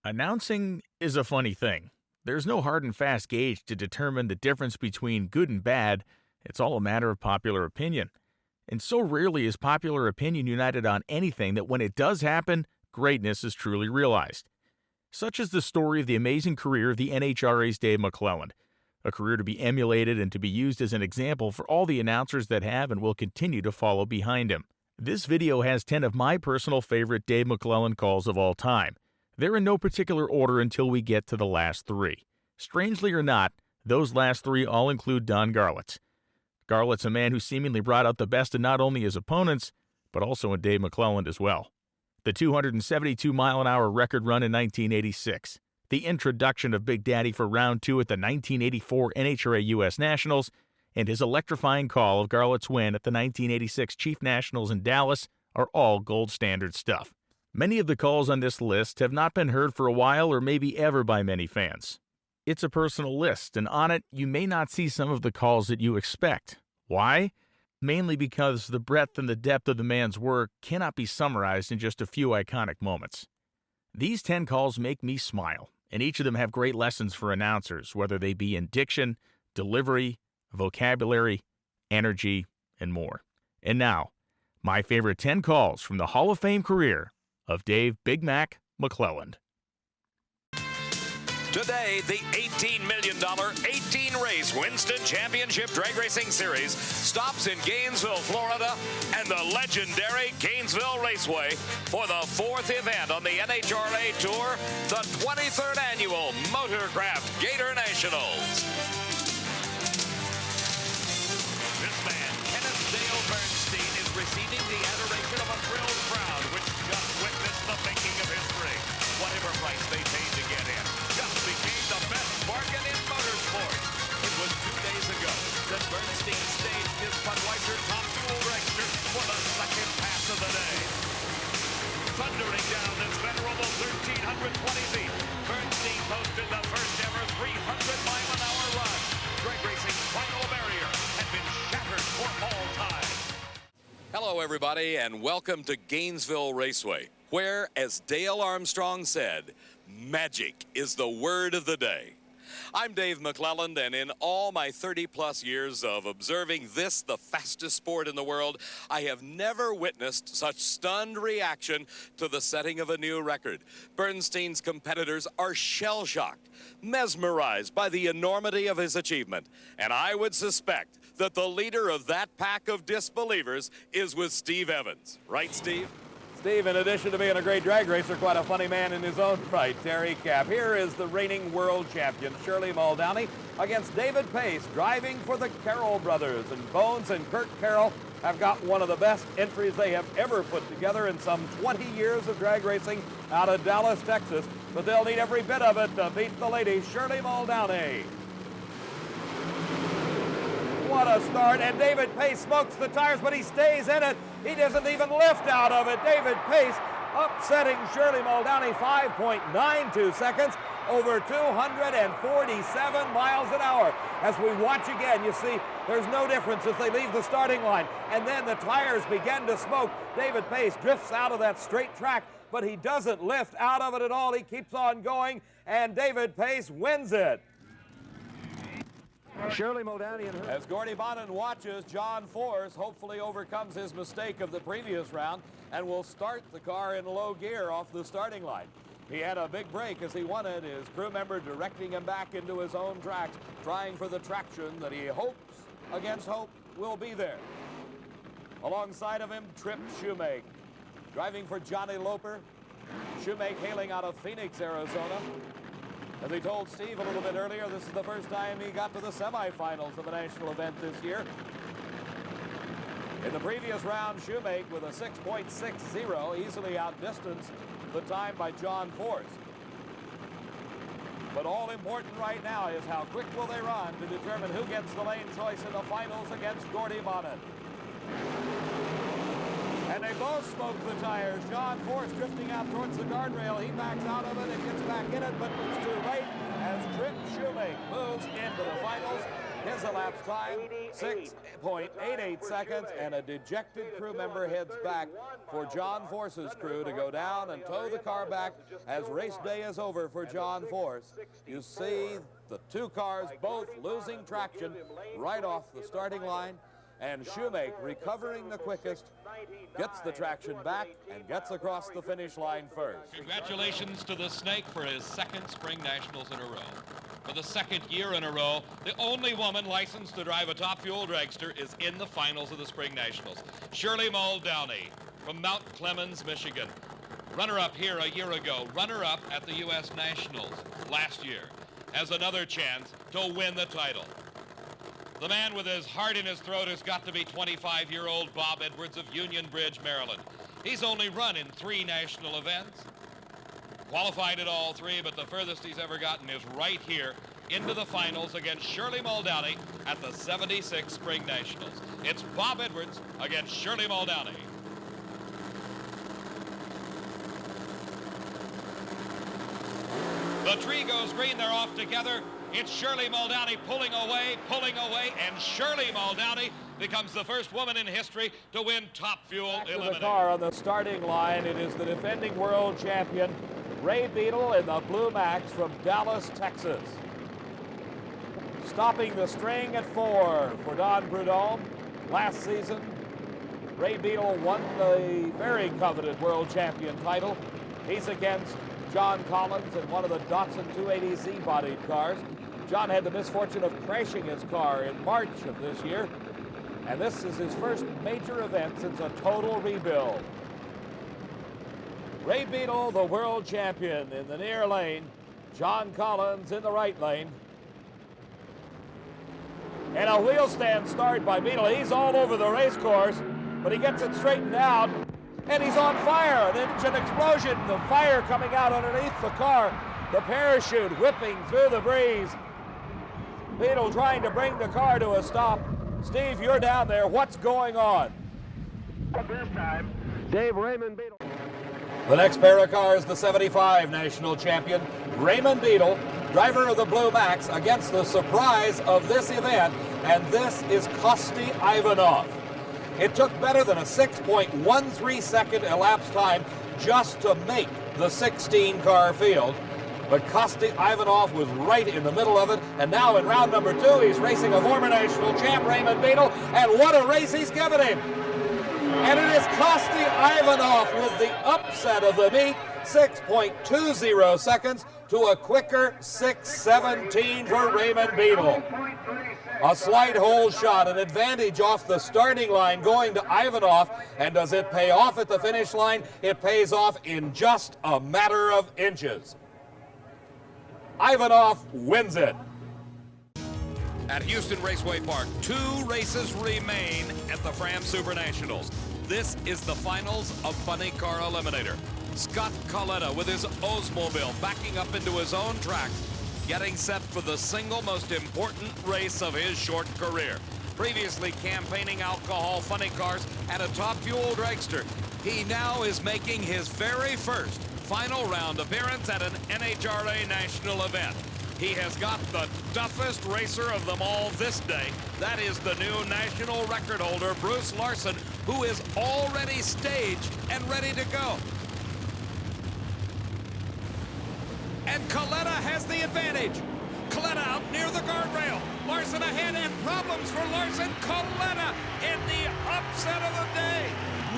Announcing is a funny thing. There's no hard and fast gauge to determine the difference between good and bad. It's all a matter of popular opinion. And so rarely is popular opinion united on anything that when it does happen, greatness is truly realized. Such is the story of the amazing career of the NHRA's Dave McClelland, a career to be emulated and to be used as an example for all the announcers that have and will continue to follow behind him. This video has 10 of my personal favorite Dave McClelland calls of all time. They're in no particular order until we get to the last 3. Strangely or not, those last 3 all include Don Garlits. Garlits, a man who seemingly brought out the best in not only his opponents, but also in Dave McClelland as well. The 272-mile-an-hour record run in 1986, the introduction of Big Daddy for round 2 at the 1984 NHRA US Nationals, and his electrifying call of Garlits' win at the 1986 Chief Nationals in Dallas are all gold standard stuff. Many of the calls on this list have not been heard for a while or maybe ever by many fans. It's a personal list, and on it, you may not see some of the calls that you expect. Why? Mainly because the breadth and the depth of the man's work cannot be summarized in just a few iconic moments. These 10 calls make me smile, and each of them have great lessons for announcers, whether they be in diction, delivery, vocabulary, energy, and more. And now, my favorite 10 calls from the Hall of Fame career of Dave Big Mac McClelland. Today, the $18 million 18-race Winston Championship Drag Racing Series stops in Gainesville, Florida, and the legendary Gainesville Raceway for the 4th event on the NHRA Tour, the 23rd Annual Motorcraft Gator Nationals. This man, Kenneth Dale Bernstein, is receiving the adoration of a thrilled crowd, which just witnessed the making of history. Whatever price they paid to get in just became the best bargain in motorsport. It was 2 days ago that Bernstein staged his Budweiser Top Fuel Dragster for the second pass of the day. Thundering down this venerable 1,320 feet, Bernstein posted the first ever 300-mile-an-hour run. Drag racing's final barrier had been shattered for all time. Hello, everybody, and welcome to Gainesville Raceway, where, as Dale Armstrong said, magic is the word of the day. I'm Dave McClelland, and in all my 30-plus years of observing this, the fastest sport in the world, I have never witnessed such stunned reaction to the setting of a new record. Bernstein's competitors are shell-shocked, mesmerized by the enormity of his achievement, and I would suspect that the leader of that pack of disbelievers is with Steve Evans. Right, Steve? Steve, in addition to being a great drag racer, quite a funny man in his own right. Terry Cap. Here is the reigning world champion, Shirley Muldowney, against David Pace, driving for the Carroll brothers. And Bones and Kurt Carroll have got one of the best entries they have ever put together in some 20 years of drag racing out of Dallas, Texas. But they'll need every bit of it to beat the lady, Shirley Muldowney. What a start, and David Pace smokes the tires, but he stays in it. He doesn't even lift out of it. David Pace upsetting Shirley Muldowney 5.92 seconds over 247 miles an hour. As we watch again, you see there's no difference as they leave the starting line, and then the tires begin to smoke. David Pace drifts out of that straight track, but he doesn't lift out of it at all. He keeps on going, and David Pace wins it. Shirley Muldowney and her. As Gordy Bonnan watches, John Force hopefully overcomes his mistake of the previous round and will start the car in low gear off the starting line. He had a big break as he wanted his crew member directing him back into his own tracks, trying for the traction that he hopes against hope will be there. Alongside of him, Trip Shumake. Driving for Johnny Loper. Shumake hailing out of Phoenix, Arizona. As we told Steve a little bit earlier, this is the first time he got to the semifinals of a national event this year. In the previous round, Shumake with a 6.60 easily outdistanced the time by John Force. But all important right now is how quick will they run to determine who gets the lane choice in the finals against Gordy Bonnan. And they both smoke the tires. John Force drifting out towards the guardrail. He backs out of it and gets back in it, but it's too late as Trip Shumake moves into the finals. His elapsed time, 6.88 seconds, and a dejected crew member heads back for John Force's crew to go down and tow the car back as race day is over for John Force. You see the two cars both losing traction right off the starting line, and Shumake, recovering the quickest, gets the traction back and gets across the finish line first. Congratulations to the Snake for his second Spring Nationals in a row. For the second year in a row, the only woman licensed to drive a top fuel dragster is in the finals of the Spring Nationals. Shirley Muldowney from Mount Clemens, Michigan. Runner-up here a year ago, runner-up at the US Nationals last year, has another chance to win the title. The man with his heart in his throat has got to be 25-year-old Bob Edwards of Union Bridge, Maryland. He's only run in 3 national events, qualified at all 3, but the furthest he's ever gotten is right here into the finals against Shirley Muldowney at the 76 Spring Nationals. It's Bob Edwards against Shirley Muldowney. The tree goes green, they're off together. It's Shirley Muldowney pulling away, and Shirley Muldowney becomes the first woman in history to win Top Fuel Eliminator. The car on the starting line, it is the defending world champion, Ray Beadle in the Blue Max from Dallas, Texas. Stopping the string at 4 for Don Prudhomme. Last season, Ray Beadle won the very coveted world champion title. He's against John Collins in one of the Datsun 280Z bodied cars. John had the misfortune of crashing his car in March of this year, and this is his first major event since a total rebuild. Ray Beadle, the world champion, in the near lane. John Collins in the right lane. And a wheel stand start by Beadle. He's all over the race course, but he gets it straightened out, and he's on fire. An engine explosion, the fire coming out underneath the car, the parachute whipping through the breeze. Beadle trying to bring the car to a stop. Steve, you're down there. What's going on? This time, Dave Raymond Beadle. The next pair of cars, the 75 national champion, Raymond Beadle, driver of the Blue Max, against the surprise of this event, and this is Kosti Ivanov. It took better than a 6.13 second elapsed time just to make the 16-car field. But Kosti Ivanov was right in the middle of it, and now in round number 2, he's racing a former national champ, Raymond Beadle, and what a race he's given him! And it is Kosti Ivanov with the upset of the meet, 6.20 seconds to a quicker 6:17 for Raymond Beadle. A slight hole shot, an advantage off the starting line going to Ivanov, and does it pay off at the finish line? It pays off in just a matter of inches. Ivanov wins it. At Houston Raceway Park, 2 races remain at the Fram Super Nationals. This is the finals of Funny Car Eliminator. Scott Coletta with his Oldsmobile backing up into his own track, getting set for the single most important race of his short career. Previously campaigning alcohol funny cars and a top fuel dragster, he now is making his very first final round appearance at an NHRA national event. He has got the toughest racer of them all this day. That is the new national record holder, Bruce Larson, who is already staged and ready to go. And Coletta has the advantage. Coletta out near the guardrail. Larson ahead, and problems for Larson. Coletta in the upset of the day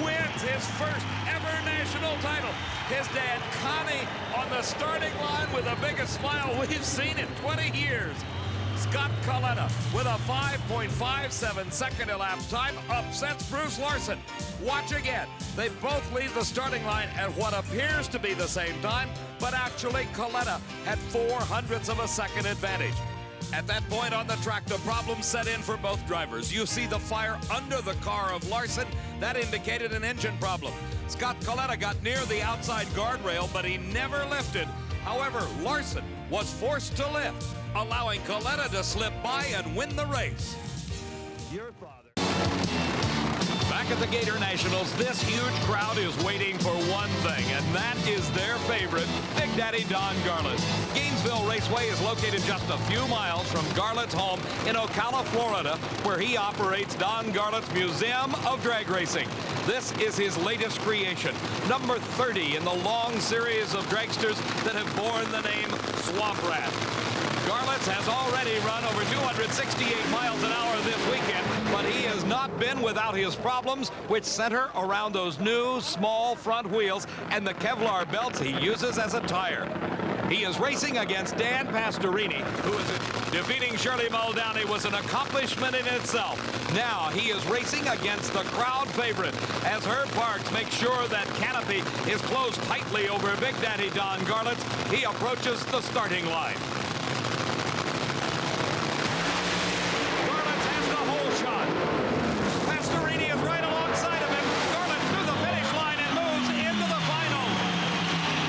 wins his first ever national title. His dad, Connie, on the starting line with the biggest smile we've seen in 20 years. Scott Coletta with a 5.57 second elapsed time upsets Bruce Larson. Watch again. They both leave the starting line at what appears to be the same time, but actually Coletta had 0.04 of a second advantage. At that point on the track, the problem set in for both drivers. You see the fire under the car of Larson. That indicated an engine problem. Scott Coletta got near the outside guardrail, but he never lifted. However, Larson was forced to lift, allowing Coletta to slip by and win the race. Your father. Back back at the Gator Nationals, this huge crowd is waiting for one thing, and that is their favorite, Big Daddy Don Garlits. Gainesville Raceway is located just a few miles from Garlits' home in Ocala, Florida, where he operates Don Garlits' Museum of Drag Racing. This is his latest creation, number 30 in the long series of dragsters that have borne the name Swamp Rat. Garlits has already run over 268 miles an hour this weekend, but he has not been without his problems, which center around those new small front wheels and the Kevlar belts he uses as a tire. He is racing against Dan Pastorini, who is defeating Shirley Muldowney was an accomplishment in itself. Now he is racing against the crowd favorite as Herb Parks makes sure that canopy is closed tightly over Big Daddy Don Garlits. He approaches the starting line. Garlits has the whole shot. Pastorini is right alongside of him. Garlits through the finish line and moves into the final.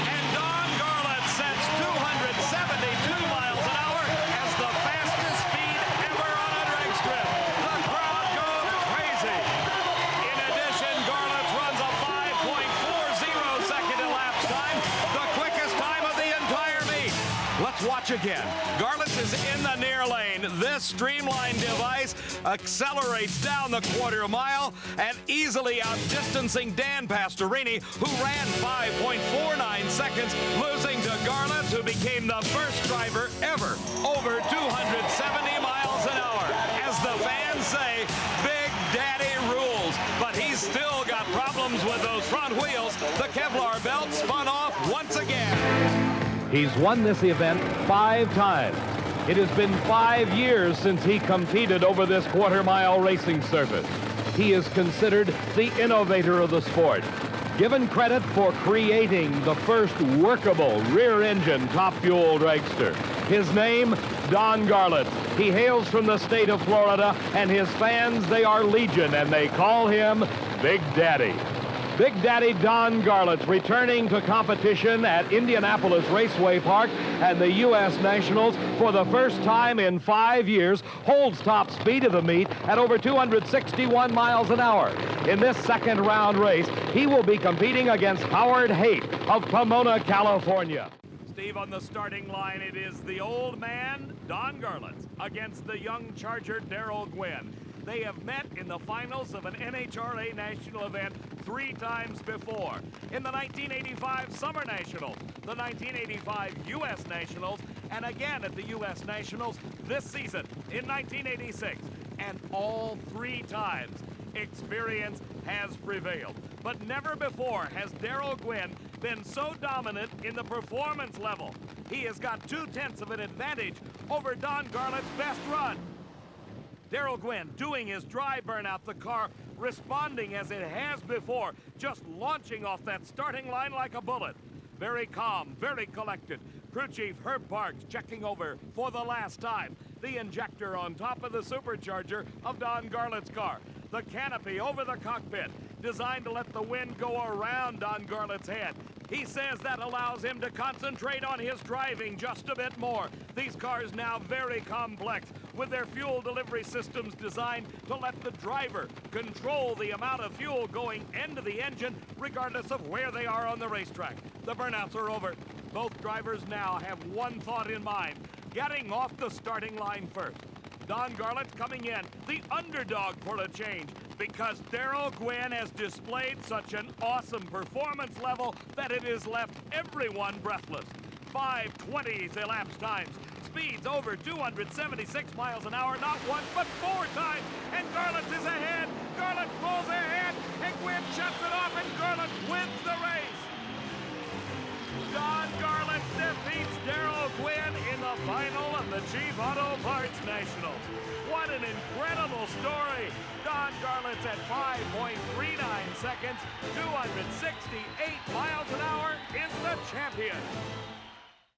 And Don Garlits sets 272 miles an hour as the fastest speed ever on a drag strip. The crowd goes crazy. In addition, Garlits runs a 5.40 second elapsed time, the quickest time of the entire meet. Let's watch again. Garlits is in the near lane. This streamlined device accelerates down the quarter mile and easily outdistancing Dan Pastorini, who ran 5.49 seconds, losing to Garlits, who became the first driver ever over 270 miles an hour. As the fans say, Big Daddy rules, but he's still got problems with those front wheels. The Kevlar belt spun off once again. He's won this event 5 times. It has been 5 years since he competed over this quarter-mile racing surface. He is considered the innovator of the sport, given credit for creating the first workable rear-engine top-fuel dragster. His name, Don Garlits. He hails from the state of Florida, and his fans, they are legion, and they call him Big Daddy. Big Daddy Don Garlits returning to competition at Indianapolis Raceway Park and the U.S. Nationals for the first time in 5 years, holds top speed of the meet at over 261 miles an hour. In this second round race, he will be competing against Howard Haight of Pomona, California. Steve, on the starting line, it is the old man, Don Garlits, against the young charger, Daryl Gwynn. They have met in the finals of an NHRA national event 3 times before. In the 1985 Summer Nationals, the 1985 U.S. Nationals, and again at the U.S. Nationals this season in 1986. And all 3 times, experience has prevailed. But never before has Daryl Gwynn been so dominant in the performance level. He has got 2/10 of an advantage over Don Garlits' best run. Daryl Gwynn doing his dry burnout, the car responding as it has before, just launching off that starting line like a bullet. Very calm, very collected. Crew Chief Herb Parks checking over for the last time the injector on top of the supercharger of Don Garlits' car. The canopy over the cockpit, designed to let the wind go around Don Garlits' head. He says that allows him to concentrate on his driving just a bit more. These cars now very complex, with their fuel delivery systems designed to let the driver control the amount of fuel going into the engine, regardless of where they are on the racetrack. The burnouts are over. Both drivers now have one thought in mind: getting off the starting line first. Don Garlits coming in, the underdog for a change, because Daryl Gwynn has displayed such an awesome performance level that it has left everyone breathless. 5:20s elapsed times, speeds over 276 miles an hour, not once but 4 times, and Garlits is ahead. Garlits pulls ahead, and Gwynn shuts it off, and Garlits wins the race. Don Garlits defeats Daryl Gwynn in the final of the Chief Auto Parts Nationals. What an incredible story. Don Garlits at 5.39 seconds, 268 miles an hour, is the champion.